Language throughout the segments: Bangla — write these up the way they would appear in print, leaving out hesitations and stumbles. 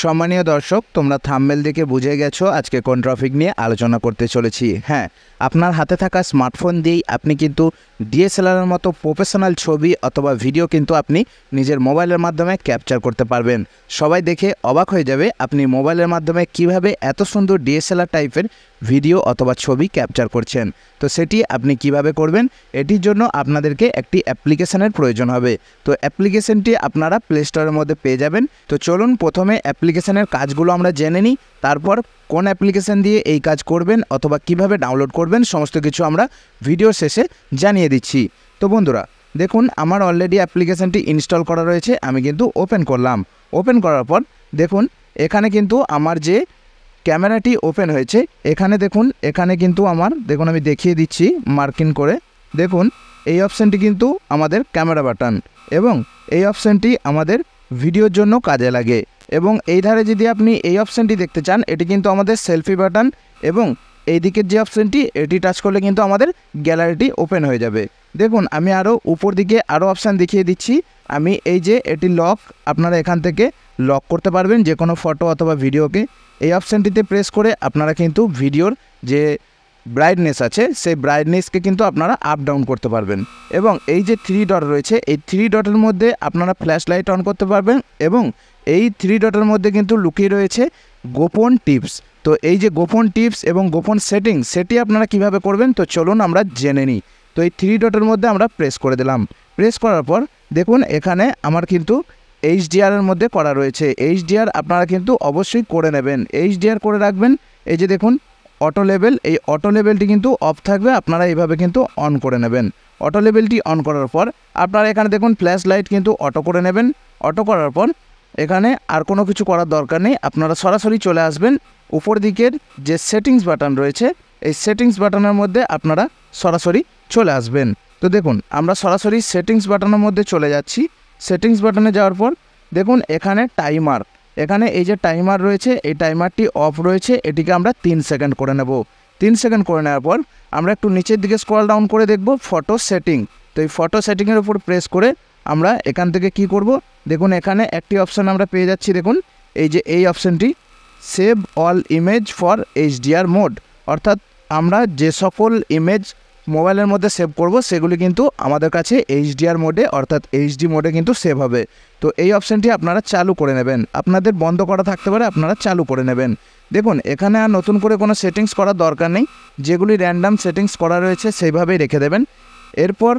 সম্মানীয় দর্শক, তোমরা থাম্বনেল দেখে বুঝে গেছো আজকে কোন টপিক নিয়ে আলোচনা করতে চলেছি। হ্যাঁ, আপনার হাতে থাকা স্মার্টফোন দিয়েই আপনি কিন্তু ডিএসএলআরের মতো প্রফেশনাল ছবি অথবা ভিডিও কিন্তু আপনি নিজের মোবাইলের মাধ্যমে ক্যাপচার করতে পারবেন। সবাই দেখে অবাক হয়ে যাবে আপনি মোবাইলের মাধ্যমে কিভাবে এত সুন্দর ডিএসএলআর টাইপের ভিডিও অথবা ছবি ক্যাপচার করছেন। তো সেটি আপনি কিভাবে করবেন, এটির জন্য আপনাদেরকে একটি অ্যাপ্লিকেশনের প্রয়োজন হবে। তো অ্যাপ্লিকেশনটি আপনারা প্লে স্টোরের মধ্যে পেয়ে যাবেন। তো চলুন প্রথমে অ্যাপ্লিকেশনের কাজগুলো আমরা জেনে নিই, তারপর কোন অ্যাপ্লিকেশন দিয়ে এই কাজ করবেন অথবা কিভাবে ডাউনলোড করবেন সমস্ত কিছু আমরা ভিডিও শেষে জানিয়ে দিচ্ছি। তো বন্ধুরা দেখুন, আমার অলরেডি অ্যাপ্লিকেশনটি ইনস্টল করা রয়েছে। আমি কিন্তু ওপেন করলাম। ওপেন করার পর দেখুন এখানে কিন্তু আমার যে ক্যামেরাটি ওপেন হয়েছে, এখানে দেখুন, এখানে কিন্তু আমার দেখুন আমি দেখিয়ে দিচ্ছি মার্কিং করে। দেখুন এই অপশানটি কিন্তু আমাদের ক্যামেরা বাটন এবং এই অপশানটি আমাদের ভিডিওর জন্য কাজে লাগে। এবং এই ধারে যদি আপনি এই অপশানটি দেখতে চান, এটি কিন্তু আমাদের সেলফি বাটন এবং এই দিকের যে অপশানটি এটি টাচ করলে কিন্তু আমাদের গ্যালারিটি ওপেন হয়ে যাবে। দেখুন আমি আরও উপর দিকে আরও অপশান দেখিয়ে দিচ্ছি। আমি এই যে এটি লক, আপনারা এখান থেকে লক করতে পারবেন যে কোনো ফটো অথবা ভিডিওকে। এই অপশানটিতে প্রেস করে আপনারা কিন্তু ভিডিওর যে ব্রাইটনেস আছে সেই ব্রাইটনেসকে কিন্তু আপনারা আপ ডাউন করতে পারবেন। এবং এই যে 3 ডট রয়েছে, এই 3 ডটের মধ্যে আপনারা ফ্ল্যাশ লাইট অন করতে পারবেন এবং এই 3 ডটের মধ্যে কিন্তু লুকিয়ে রয়েছে গোপন টিপস। তো এই যে গোপন টিপস এবং গোপন সেটিংস, সেটি আপনারা কিভাবে করবেন তো চলুন আমরা জেনে নিই। তো এই 3 ডটের মধ্যে আমরা প্রেস করে দিলাম। প্রেস করার পর দেখুন এখানে আমার কিন্তু এইচডিআরের মধ্যে করা রয়েছে। এইচডিআর আপনারা কিন্তু অবশ্যই করে নেবেন, এইচডিআর করে রাখবেন। এই যে দেখুন অটো লেভেল, এই অটো লেভেলটি কিন্তু অফ থাকবে, আপনারা এইভাবে কিন্তু অন করে নেবেন। অটো লেভেলটি অন করার পর আপনারা এখানে দেখুন ফ্ল্যাশ লাইট কিন্তু অটো করে নেবেন। অটো করার পর এখানে আর কোনো কিছু করার দরকার নেই, আপনারা সরাসরি চলে আসবেন উপর দিকের যে সেটিংস বাটন রয়েছে, এই সেটিংস বাটনের মধ্যে আপনারা সরাসরি চলে আসবেন। তো দেখুন আমরা সরাসরি সেটিংস বাটনের মধ্যে চলে যাচ্ছি। সেটিংস বাটনে যাওয়ার পর দেখুন এখানে টাইমার, এখানে এই যে টাইমার রয়েছে এই টাইমারটি অফ রয়েছে, এটিকে আমরা 3 সেকেন্ড করে নেব। 3 সেকেন্ড করে নেওয়ার পর আমরা একটু নিচের দিকে স্ক্রল ডাউন করে দেখব ফটো সেটিং। তো এই ফটো সেটিংয়ের উপর প্রেস করে আমরা এখান থেকে কি করব, দেখুন এখানে একটি অপশান আমরা পেয়ে যাচ্ছি। দেখুন এই যে এই অপশানটি save all image for HDR mode, অর্থাৎ আমরা যে সকল ইমেজ মোবাইলের মধ্যে সেভ করব সেগুলি কিন্তু আমাদের কাছে এইচডিআর মোডে অর্থাৎ এইচডি মোডে কিন্তু সেভ হবে। তো এই অপশানটি আপনারা চালু করে নেবেন, আপনাদের বন্ধ করা থাকতে পারে, আপনারা চালু করে নেবেন। দেখুন এখানে আর নতুন করে কোনো সেটিংস করার দরকার নেই, যেগুলি র্যান্ডাম সেটিংস করা রয়েছে সেইভাবেই রেখে দেবেন। এরপর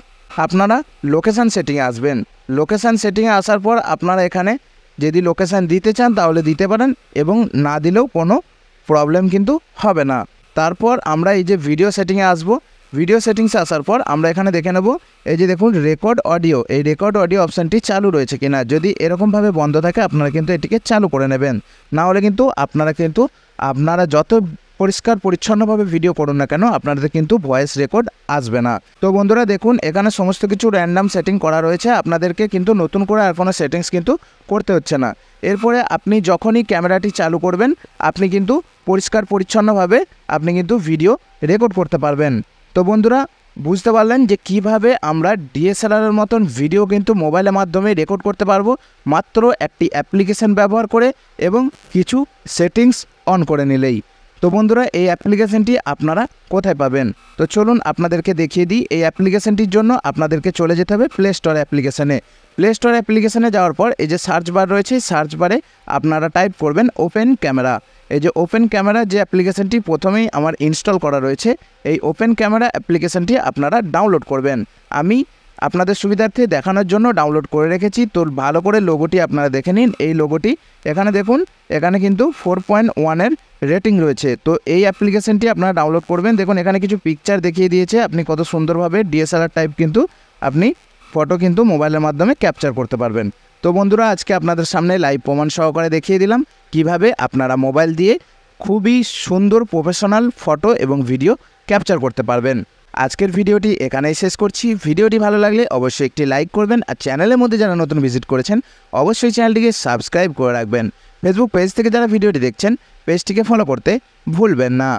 আপনারা লোকেশান সেটিংয়ে আসবেন। লোকেশান সেটিংয়ে আসার পর আপনারা এখানে যদি লোকেশান দিতে চান তাহলে দিতে পারেন এবং না দিলেও কোনো প্রবলেম কিন্তু হবে না। তারপর আমরা এই যে ভিডিও সেটিংয়ে আসবো। ভিডিও সেটিংসে আসার পর আমরা এখানে দেখে নেব এই যে দেখুন রেকর্ড অডিও, এই রেকর্ড অডিও অপশানটি চালু রয়েছে কিনা। যদি এরকমভাবে বন্ধ থাকে আপনারা কিন্তু এটিকে চালু করে নেবেন, না হলে কিন্তু আপনারা যত পরিষ্কার পরিচ্ছন্নভাবে ভিডিও করুন না কেন আপনাদের কিন্তু ভয়েস রেকর্ড আসবে না। তো বন্ধুরা দেখুন এখানে সমস্ত কিছু র্যান্ডাম সেটিং করা রয়েছে, আপনাদেরকে কিন্তু নতুন করে আর কোনো সেটিংস কিন্তু করতে হচ্ছে না। এরপরে আপনি যখনই ক্যামেরাটি চালু করবেন আপনি কিন্তু পরিষ্কার পরিচ্ছন্নভাবে আপনি কিন্তু ভিডিও রেকর্ড করতে পারবেন। তো বন্ধুরা বুঝতে পারলেন যে কিভাবে আমরা ডিএসএলআরের মতন ভিডিও কিন্তু মোবাইলের মাধ্যমে রেকর্ড করতে পারবো মাত্র একটি অ্যাপ্লিকেশন ব্যবহার করে এবং কিছু সেটিংস অন করে নিলেই। তো বন্ধুরা এই অ্যাপ্লিকেশনটি আপনারা কোথায় পাবেন তো চলুন আপনাদেরকে দেখিয়ে দিই। এই অ্যাপ্লিকেশনটির জন্য আপনাদেরকে চলে যেতে হবে প্লে স্টোর অ্যাপ্লিকেশনে। প্লে স্টোর অ্যাপ্লিকেশনে যাওয়ার পর এই যে সার্চ বার রয়েছে, সার্চ বারে আপনারা টাইপ করবেন ওপেন ক্যামেরা। এই যে ওপেন ক্যামেরা যে অ্যাপ্লিকেশনটি প্রথমেই আমার ইনস্টল করা রয়েছে, এই ওপেন ক্যামেরা অ্যাপ্লিকেশনটি আপনারা ডাউনলোড করবেন। আমি আপনাদের সুবিধার্থে দেখানোর জন্য ডাউনলোড করে রেখেছি। তো ভালো করে লোগোটি আপনারা দেখে নিন। এই লোগোটি এখানে দেখুন, এখানে কিন্তু 4.1-এর রেটিং রয়েছে। তো এই অ্যাপ্লিকেশনটি আপনারা ডাউনলোড করবেন। দেখুন এখানে কিছু পিকচার দেখিয়ে দিয়েছে, আপনি কত সুন্দরভাবে ডিএসএলআর টাইপ কিন্তু আপনি ফটো কিন্তু মোবাইলের মাধ্যমে ক্যাপচার করতে পারবেন। তো বন্ধুরা আজকে আপনাদের সামনে লাইভ প্রমাণ সহকারে দেখিয়ে দিলাম কিভাবে আপনারা মোবাইল দিয়ে খুবই সুন্দর প্রফেশনাল ফটো এবং ভিডিও ক্যাপচার করতে পারবেন। আজকের ভিডিওটি এখানেই শেষ করছি। ভিডিওটি ভালো লাগলে অবশ্যই একটি লাইক করবেন আর চ্যানেলের মধ্যে যারা নতুন ভিজিট করেছেন অবশ্যই চ্যানেলটিকে সাবস্ক্রাইব করে রাখবেন। ফেসবুক পেজ থেকে যারা ভিডিওটি দেখছেন পেজটিকে ফলো করতে ভুলবেন না।